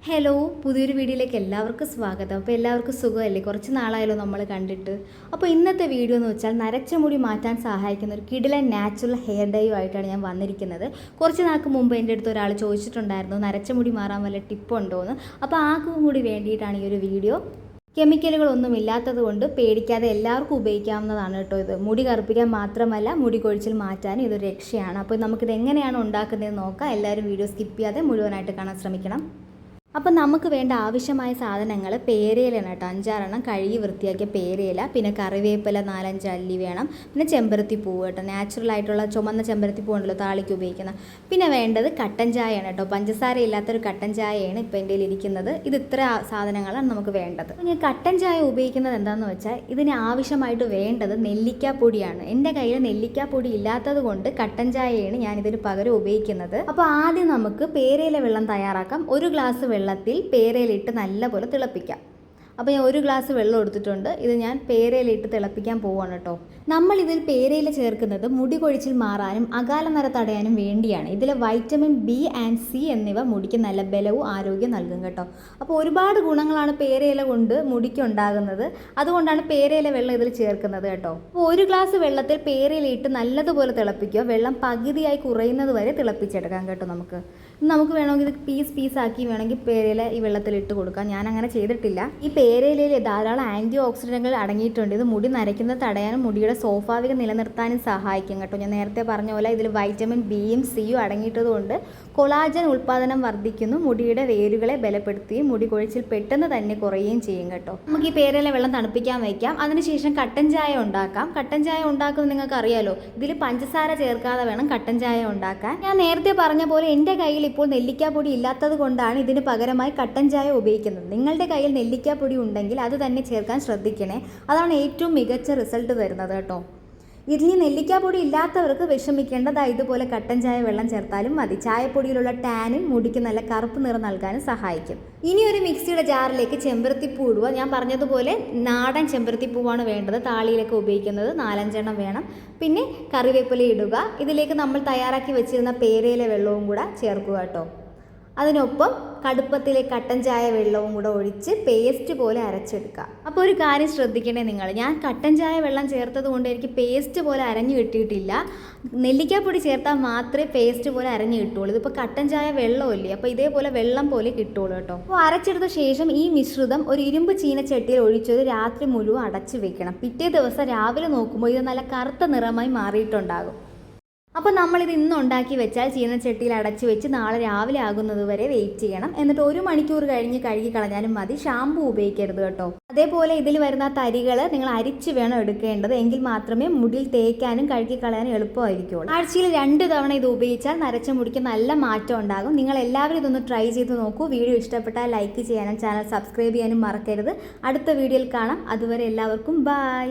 Hello, പുതിയൊരു വീഡിയോയിലേക്ക് എല്ലാവർക്കും സ്വാഗതം. അപ്പോൾ എല്ലാവർക്കും സുഖമല്ലേ? കുറച്ച് നാളായല്ലോ നമ്മൾ കണ്ടിട്ട്. അപ്പോൾ ഇന്നത്തെ വീഡിയോ എന്ന് വെച്ചാൽ നരച്ച മുടി മാറ്റാൻ സഹായിക്കുന്ന ഒരു കിടിലൻ നാച്ചുറൽ ഹെയർ ഡൈ ആയിട്ടാണ് ഞാൻ വന്നിരിക്കുന്നത്. കുറച്ച് നാൾക്ക് മുമ്പ് എൻ്റെ അടുത്ത് ഒരാൾ ചോദിച്ചിട്ടുണ്ടായിരുന്നു നരച്ച മുടി മാറാൻ വല്ല ടിപ്പുണ്ടോ എന്ന്. അപ്പോൾ ആർക്കും കൂടി വേണ്ടിയിട്ടാണ് ഈ ഒരു വീഡിയോ. കെമിക്കലുകളൊന്നും ഇല്ലാത്തത് കൊണ്ട് പേടിക്കാതെ എല്ലാവർക്കും ഉപയോഗിക്കാവുന്നതാണ് കേട്ടോ ഇത്. മുടി കറുപ്പിക്കാൻ മാത്രമല്ല, മുടി കൊഴിച്ചിൽ മാറ്റാനും ഇതൊരു രക്ഷയാണ്. അപ്പോൾ നമുക്കിത് എങ്ങനെയാണ് ഉണ്ടാക്കുന്നതെന്ന് നോക്കാം. എല്ലാവരും വീഡിയോ സ്കിപ്പ് ചെയ്യാതെ മുഴുവനായിട്ട് കാണാൻ ശ്രമിക്കണം. അപ്പം നമുക്ക് വേണ്ട ആവശ്യമായ സാധനങ്ങൾ പേരയിലാണ് കേട്ടോ. 5-6 കഴുകി വൃത്തിയാക്കിയ പേരയില, പിന്നെ കറിവേപ്പില 4-5 അല്ലി വേണം, പിന്നെ ചെമ്പരത്തി പൂവ് കേട്ടോ. നാച്ചുറൽ ആയിട്ടുള്ള ചുമന്ന ചെമ്പരത്തി പൂ ഉണ്ടല്ലോ താളിക്ക് ഉപയോഗിക്കുന്ന. പിന്നെ വേണ്ടത് കട്ടൻ ചായയാണ് കേട്ടോ. പഞ്ചസാര ഇല്ലാത്തൊരു കട്ടൻ ചായയാണ് ഇപ്പോൾ എൻ്റെ കയ്യിൽ ഇരിക്കുന്നത്. ഇത് ഇത്ര സാധനങ്ങളാണ് നമുക്ക് വേണ്ടത്. ഞാൻ കട്ടൻ ചായ ഉപയോഗിക്കുന്നത് എന്താണെന്ന് വെച്ചാൽ ഇതിന് ആവശ്യമായിട്ട് വേണ്ടത് നെല്ലിക്കാപ്പൊടിയാണ്. എൻ്റെ കയ്യിൽ നെല്ലിക്കാപ്പൊടി ഇല്ലാത്തത് കൊണ്ട് കട്ടൻ ചായയാണ് ഞാനിതിന് പകരം ഉപയോഗിക്കുന്നത്. അപ്പോൾ ആദ്യം നമുക്ക് പേരയില വെള്ളം തയ്യാറാക്കാം. 1 ഗ്ലാസ് വെള്ളത്തിൽ പേരയിലിട്ട് നല്ലപോലെ തിളപ്പിക്കാം. അപ്പോൾ ഞാൻ 1 ഗ്ലാസ് വെള്ളം എടുത്തിട്ടുണ്ട്. ഇത് ഞാൻ പേരയിലിട്ട് തിളപ്പിക്കാൻ പോവുകയാണ് കേട്ടോ. നമ്മളിതിൽ പേരയില ചേർക്കുന്നത് മുടി കൊഴിച്ചിൽ മാറാനും അകാല നര തടയാനും വേണ്ടിയാണ്. ഇതിലെ വൈറ്റമിൻ B ആൻഡ് C എന്നിവ മുടിക്ക് നല്ല ബലവും ആരോഗ്യം നൽകും കേട്ടോ. അപ്പോൾ ഒരുപാട് ഗുണങ്ങളാണ് പേരയില കൊണ്ട് മുടിക്ക് ഉണ്ടാകുന്നത്. അതുകൊണ്ടാണ് പേരയില വെള്ളം ഇതിൽ ചേർക്കുന്നത് കേട്ടോ. അപ്പോൾ 1 ഗ്ലാസ് വെള്ളത്തിൽ പേരയിലിട്ട് നല്ലതുപോലെ തിളപ്പിക്കുക. വെള്ളം പകുതിയായി കുറയുന്നത് വരെ തിളപ്പിച്ചെടുക്കാം കേട്ടോ. നമുക്ക് വേണമെങ്കിൽ ഇത് പീസാക്കി വേണമെങ്കിൽ പേരയില ഈ വെള്ളത്തിലിട്ട് കൊടുക്കാം. ഞാൻ അങ്ങനെ ചെയ്തിട്ടില്ല. ഈ പേരയിലയിൽ ധാരാളം ആൻറ്റി ഓക്സിഡൻറ്റുകൾ അടങ്ങിയിട്ടുണ്ട്. ഇത് മുടി നരയ്ക്കുന്നത് തടയാനും മുടിയുടെ സ്വാഭാവിക നിലനിർത്താനും സഹായിക്കും കേട്ടോ. ഞാൻ നേരത്തെ പറഞ്ഞ പോലെ ഇതിൽ വൈറ്റമിൻ ബിയും സിയും അടങ്ങിയിട്ടതുകൊണ്ട് കൊളാജൻ ഉൽപ്പാദനം വർദ്ധിക്കുന്നു, മുടിയുടെ വേരുകളെ ബലപ്പെടുത്തുകയും മുടി കൊഴിച്ചിൽ പെട്ടെന്ന് തന്നെ കുറയുകയും ചെയ്യും കേട്ടോ. നമുക്ക് ഈ പേരയില വെള്ളം തണുപ്പിക്കാൻ വയ്ക്കാം. അതിനുശേഷം കട്ടൻ ചായ ഉണ്ടാക്കാം. കട്ടൻ ചായ ഉണ്ടാക്കുന്നത് നിങ്ങൾക്ക് അറിയാലോ. ഇതിൽ പഞ്ചസാര ചേർക്കാതെ വേണം കട്ടൻ ചായ ഉണ്ടാക്കാൻ. ഞാൻ നേരത്തെ പറഞ്ഞ പോലെ എൻ്റെ കയ്യിൽ ഇപ്പോൾ നെല്ലിക്കാപ്പൊടി ഇല്ലാത്തത് കൊണ്ടാണ് ഇതിന് പകരമായി കട്ടൻ ചായ ഉപയോഗിക്കുന്നത്. നിങ്ങളുടെ കയ്യിൽ നെല്ലിക്കാപ്പൊടി ഉണ്ടെങ്കിൽ അത് തന്നെ ചേർക്കാൻ ശ്രദ്ധിക്കണേ. അതാണ് ഏറ്റവും മികച്ച റിസൾട്ട് തരുന്നത് കേട്ടോ. ഇതിൽ നെല്ലിക്കാപ്പൊടി ഇല്ലാത്തവർക്ക് വിഷമിക്കേണ്ടത് ഇതുപോലെ കട്ടൻ ചായ വെള്ളം ചേർത്താലും മതി. ചായപ്പൊടിയിലുള്ള ടാനിൻ മുടിക്ക് നല്ല കറുപ്പ് നിറം നൽകാനും സഹായിക്കും. ഇനി ഒരു മിക്സിയുടെ ജാറിലേക്ക് ചെമ്പരത്തിപ്പൂ ഇടുക. ഞാൻ പറഞ്ഞതുപോലെ നാടൻ ചെമ്പരത്തിപ്പൂവാണ് വേണ്ടത്. താളിയിലൊക്കെ ഉപയോഗിക്കുന്നത് 4-5 വേണം. പിന്നെ കറിവേപ്പില ഇടുക. ഇതിലേക്ക് നമ്മൾ തയ്യാറാക്കി വെച്ചിരുന്ന പേരയില വെള്ളവും കൂടെ ചേർക്കുക കേട്ടോ. അതിനൊപ്പം കടുപ്പത്തിലെ കട്ടൻ ചായ വെള്ളവും കൂടെ ഒഴിച്ച് പേസ്റ്റ് പോലെ അരച്ചെടുക്കുക. അപ്പോൾ ഒരു കാര്യം ശ്രദ്ധിക്കണേ നിങ്ങൾ, ഞാൻ കട്ടൻ ചായ വെള്ളം ചേർത്തത് കൊണ്ട് എനിക്ക് പേസ്റ്റ് പോലെ അരഞ്ഞു കിട്ടിയിട്ടില്ല. നെല്ലിക്കാപ്പൊടി ചേർത്താൽ മാത്രമേ പേസ്റ്റ് പോലെ അരഞ്ഞു കിട്ടുള്ളൂ. ഇതിപ്പോൾ കട്ടൻ ചായ വെള്ളമില്ലേ, അപ്പോൾ ഇതേപോലെ വെള്ളം പോലെ കിട്ടുള്ളൂ കേട്ടോ. അപ്പോൾ അരച്ചെടുത്ത ശേഷം ഈ മിശ്രിതം ഒരു ഇരുമ്പ് ചീനച്ചട്ടിയിൽ ഒഴിച്ചത് രാത്രി മുഴുവൻ അടച്ചു വെക്കണം. പിറ്റേ ദിവസം രാവിലെ നോക്കുമ്പോൾ ഇത് നല്ല കറുത്ത നിറമായി മാറിയിട്ടുണ്ടാകും. അപ്പോൾ നമ്മളിത് ഇന്ന് ഉണ്ടാക്കി വെച്ചാൽ ചീനച്ചട്ടിയിൽ അടച്ചു വെച്ച് നാളെ രാവിലെ ആകുന്നത് വരെ വെയിറ്റ് ചെയ്യണം. എന്നിട്ട് 1 മണിക്കൂർ കഴിഞ്ഞ് കഴുകി കളഞ്ഞാലും മതി. ഷാമ്പു ഉപയോഗിക്കരുത് കേട്ടോ. അതേപോലെ ഇതിൽ വരുന്ന തരികൾ നിങ്ങൾ അരിച്ച് വേണം എടുക്കേണ്ടത്. എങ്കിൽ മാത്രമേ മുടിയിൽ തേക്കാനും കഴുകി കളയാനും എളുപ്പമായിരിക്കുള്ളൂ. ആഴ്ചയിൽ 2 തവണ ഇത് ഉപയോഗിച്ചാൽ നരച്ച മുടിക്ക് നല്ല മാറ്റം ഉണ്ടാകും. നിങ്ങൾ എല്ലാവരും ഇതൊന്ന് ട്രൈ ചെയ്ത് നോക്കൂ. വീഡിയോ ഇഷ്ടപ്പെട്ടാൽ ലൈക്ക് ചെയ്യാനും ചാനൽ സബ്സ്ക്രൈബ് ചെയ്യാനും മറക്കരുത്. അടുത്ത വീഡിയോയിൽ കാണാം. അതുവരെ എല്ലാവർക്കും ബൈ.